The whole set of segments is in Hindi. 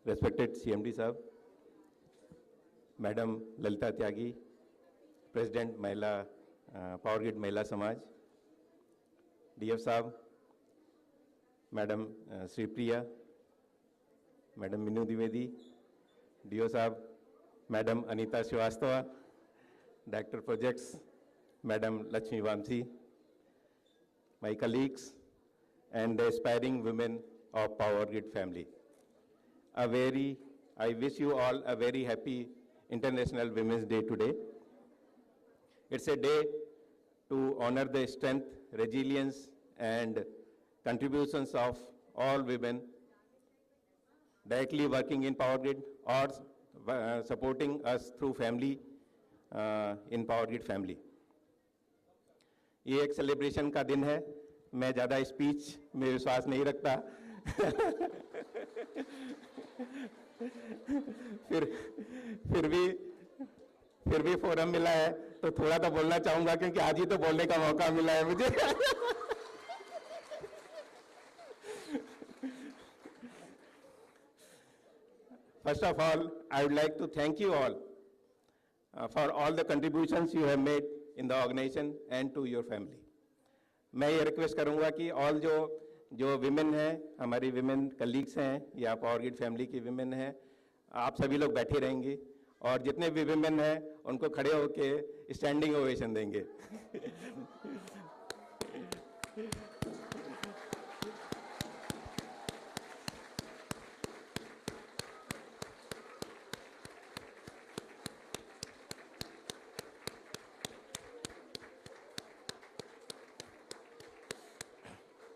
Respected CMD साहब, madam Lalita Tyagi, president Mahila power grid Mahila Samaj, DF साहब, madam Shripriya, madam Meenu Dwivedi, DO साहब, madam Anita Srivastava, director projects, madam Lakshmi Vamsi, my colleagues and the aspiring women of Power Grid family. I wish you all a very happy International Women's Day today. It's a day to honor the strength, resilience, and contributions of all women directly working in Power Grid or supporting us through family in Power Grid family. ये एक सेलिब्रेशन का दिन है, मैं ज़्यादा स्पीच में विश्वास नहीं रखता फिर भी फोरम मिला है तो थोड़ा तो बोलना चाहूँगा क्योंकि आज ही तो बोलने का मौका मिला है मुझे First of all, I would like to thank you all for all the contributions you have made in the organization and to your family. मैं ये रिक्वेस्ट करूंगा कि ऑल जो विमेन हैं, हमारी विमेन कलीग्स हैं या पावर ग्रिड फैमिली की विमेन हैं, आप सभी लोग बैठे रहेंगे और जितने भी विमेन हैं उनको खड़े होके स्टैंडिंग ओवेशन देंगे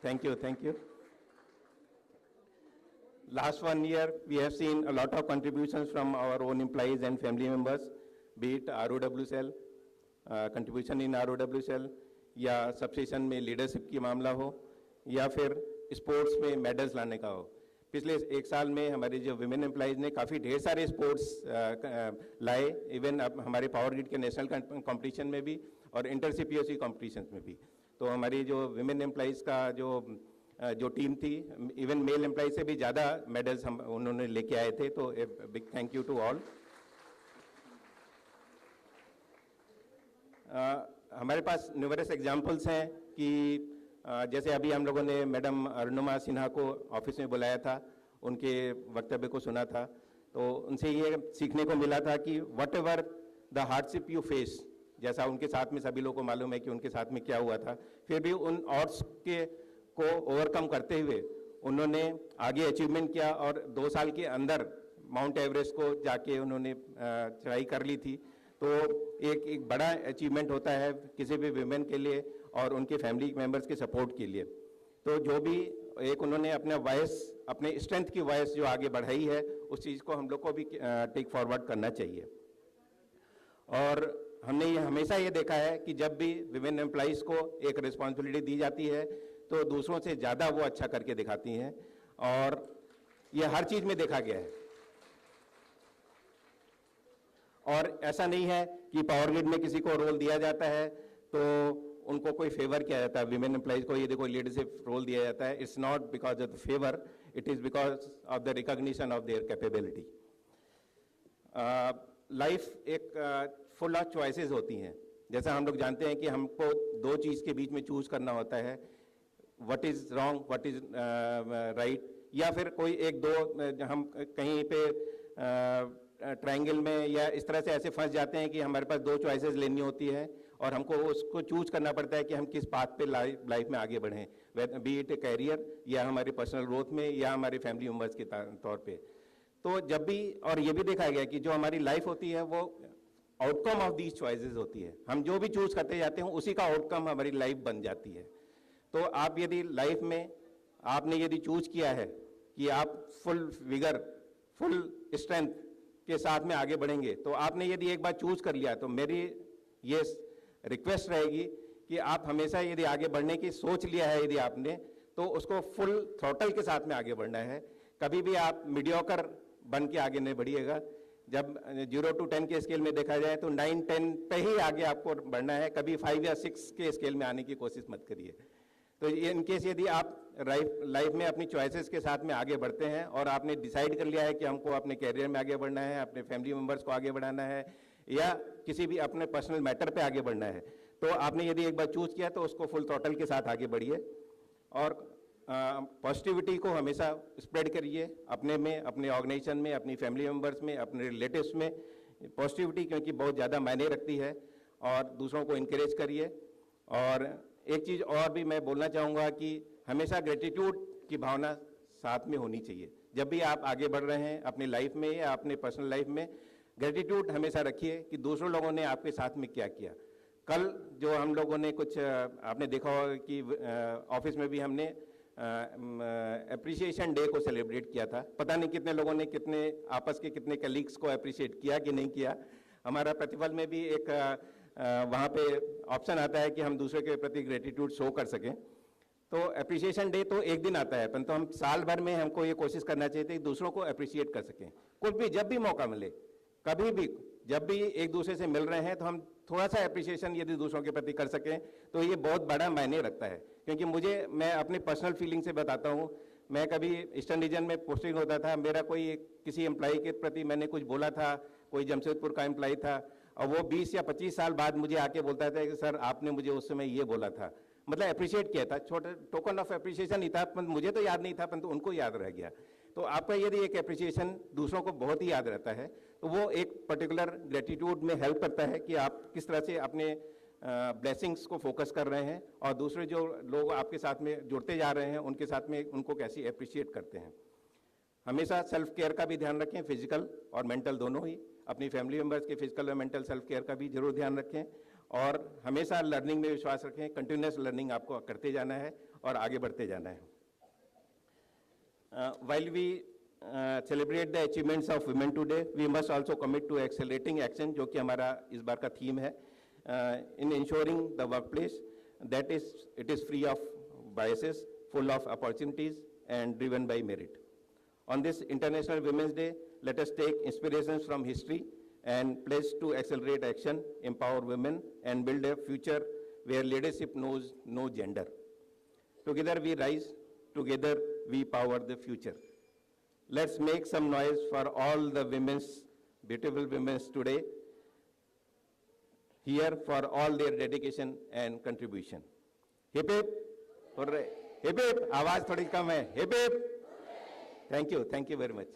Thank you, thank you. Last 1 year, we have seen a lot of contributions from our own employees and family members, be it ROW cell, contribution in ROW cell, या सबस्टेशन में लीडरशिप की मामला हो, या फिर स्पोर्ट्स में मेडल्स लाने का हो. पिछले एक साल में हमारे जो विमेन एम्प्लॉइज ने काफ़ी ढेर सारे स्पोर्ट्स लाए, इवन अब हमारे पावर ग्रिड के नेशनल कंपटीशन में भी और इंटर CPOC कॉम्पिटिशन में भी. तो हमारी जो विमेन एम्प्लॉइज़ का जो टीम थी, इवन मेल एम्प्लॉइज से भी ज़्यादा मेडल्स उन्होंने लेके आए थे, तो a big thank you to all. हमारे पास न्यूमरस एग्जांपल्स हैं कि जैसे अभी हम लोगों ने मैडम अरुणिमा सिन्हा को ऑफिस में बुलाया था, उनके वक्तव्य को सुना था, तो उनसे ये सीखने को मिला था कि what ever the hardship you face, जैसा उनके साथ में सभी लोगों को मालूम है कि उनके साथ में क्या हुआ था, फिर भी उन ऑड्स को ओवरकम करते हुए उन्होंने आगे अचीवमेंट किया और 2 साल के अंदर माउंट एवरेस्ट को जाके उन्होंने चढ़ाई कर ली थी. तो एक बड़ा अचीवमेंट होता है किसी भी विमेन के लिए और उनके फैमिली मेम्बर्स के सपोर्ट के लिए. तो जो भी एक उन्होंने अपना वॉइस, अपने स्ट्रेंथ की वॉइस जो आगे बढ़ाई है, उस चीज़ को हम लोग को भी टेक फॉरवर्ड करना चाहिए. और हमने ये हमेशा ये देखा है कि जब भी विमेन एम्प्लॉइज़ को एक रिस्पॉन्सिबिलिटी दी जाती है तो दूसरों से ज़्यादा वो अच्छा करके दिखाती हैं, और ये हर चीज़ में देखा गया है. और ऐसा नहीं है कि पावर ग्रिड में किसी को रोल दिया जाता है तो उनको कोई फेवर किया जाता है. विमेन एम्प्लॉइज को ये देखो लीडरशिप रोल दिया जाता है, it's not because of the favour, it is because of the recognition of their capability. Life एक फुल ऑफ चॉइसेस होती हैं. जैसा हम लोग जानते हैं कि हमको 2 चीज़ के बीच में चूज करना होता है, what is wrong, what is right, या फिर कोई एक दो हम कहीं पे ट्रायंगल में या इस तरह से ऐसे फंस जाते हैं कि हमारे पास 2 चॉइसेस लेनी होती है और हमको उसको चूज करना पड़ता है कि हम किस पाथ पे लाइफ में आगे बढ़ें, बी इट ए कैरियर या हमारे पर्सनल ग्रोथ में या हमारे फैमिली मेम्बर्स के तौर पे. तो जब भी, और ये भी देखा गया कि जो हमारी लाइफ होती है वो आउटकम ऑफ दीज चॉइसेस होती है. हम जो भी चूज करते जाते हैं उसी का आउटकम हमारी लाइफ बन जाती है. तो आप यदि लाइफ में आपने यदि चूज किया है कि आप फुल विगर, फुल स्ट्रेंथ के साथ में आगे बढ़ेंगे, तो आपने यदि एक बार चूज कर लिया तो मेरी ये रिक्वेस्ट रहेगी कि आप हमेशा यदि आगे बढ़ने की सोच लिया है यदि आपने, तो उसको फुल थ्रॉटल के साथ में आगे बढ़ना है. कभी भी आप मीडियोकर बन के आगे नहीं बढ़िएगा. जब 0 to 10 के स्केल में देखा जाए तो 9-10 पे ही आगे आपको बढ़ना है, कभी 5 या 6 के स्केल में आने की कोशिश मत करिए. तो ये इनकेस यदि आप लाइफ में अपनी चॉइसेस के साथ में आगे बढ़ते हैं और आपने डिसाइड कर लिया है कि हमको अपने कैरियर में आगे बढ़ना है, अपने फैमिली मेम्बर्स को आगे बढ़ाना है, या किसी भी अपने पर्सनल मैटर पे आगे बढ़ना है, तो आपने यदि एक बार चूज किया तो उसको फुल थ्रॉटल के साथ आगे बढ़िए और पॉजिटिविटी को हमेशा स्प्रेड करिए अपने में, अपने ऑर्गेनाइजेशन में, अपनी फैमिली मेम्बर्स में, अपने रिलेटिव्स में। पॉजिटिविटी क्योंकि बहुत ज़्यादा मायने रखती है, और दूसरों को इनकरेज करिए। और एक चीज़ और भी मैं बोलना चाहूँगा कि हमेशा ग्रेटिट्यूड की भावना साथ में होनी चाहिए। जब भी आप आगे बढ़ रहे हैं अपनी लाइफ में या अपने पर्सनल लाइफ में, ग्रेटिट्यूड हमेशा रखिए कि दूसरों लोगों ने आपके साथ में क्या किया। कल जो हम लोगों ने कुछ आपने देखा होगा कि ऑफिस में भी हमने एप्रिसिएशन डे को सेलिब्रेट किया था। पता नहीं कितने लोगों ने कितने आपस के कितने कलीग्स को अप्रिशिएट किया कि नहीं किया। हमारा प्रतिफल में भी एक वहाँ पे ऑप्शन आता है कि हम दूसरे के प्रति ग्रेटिट्यूड शो कर सकें। तो अप्रिसिएशन डे तो एक दिन आता है, परंतु हम साल भर में हमको ये कोशिश करना चाहिए कि दूसरों को अप्रिशिएट कर सकें। कुछ भी जब भी मौका मिले, कभी भी, जब भी एक दूसरे से मिल रहे हैं तो हम थोड़ा सा अप्रिसिएशन यदि दूसरों के प्रति कर सकें तो ये बहुत बड़ा मायने रखता है। क्योंकि मैं अपनी पर्सनल फीलिंग से बताता हूँ, मैं कभी ईस्टर्न रीजन में पोस्टिंग होता था, मेरा कोई किसी एम्प्लॉई के प्रति मैंने कुछ बोला था, कोई जमशेदपुर का एम्प्लॉई था, और वो 20 या 25 साल बाद मुझे आके बोलता था कि सर आपने मुझे उस समय ये बोला था, मतलब अप्रिशिएट किया था। छोटा टोकन ऑफ अप्रिसिएशन ही था, मुझे तो याद नहीं था, परंतु उनको याद रह गया। तो आपका यदि एक अप्रिसिएशन दूसरों को बहुत ही याद रहता है तो वो एक पर्टिकुलर ग्रेटिट्यूड में हेल्प करता है कि आप किस तरह से अपने ब्लेसिंग्स को फोकस कर रहे हैं और दूसरे जो लोग आपके साथ में जुड़ते जा रहे हैं उनके साथ में उनको कैसे अप्रिशिएट करते हैं। हमेशा सेल्फ केयर का भी ध्यान रखें, फिजिकल और मेंटल दोनों ही। अपनी फैमिली मेम्बर्स के फिजिकल और मेंटल सेल्फ केयर का भी जरूर ध्यान रखें, और हमेशा लर्निंग में विश्वास रखें। कंटिन्यूस लर्निंग आपको करते जाना है और आगे बढ़ते जाना है। While we celebrate the achievements of women today, we must also commit to accelerating action, जो कि हमारा इस बार का थीम है, in ensuring the workplace that it is free of biases, full of opportunities and driven by merit. On this International Women's Day, let us take inspirations from history and pledge to accelerate action, empower women and build a future where leadership knows no gender. Together we rise, together we power the future. Let's make some noise for all the beautiful women today, here for all their dedication and contribution. Hip hip, hooray! Hip hip, आवाज थोड़ी कम है. Hip hip. Thank you very much.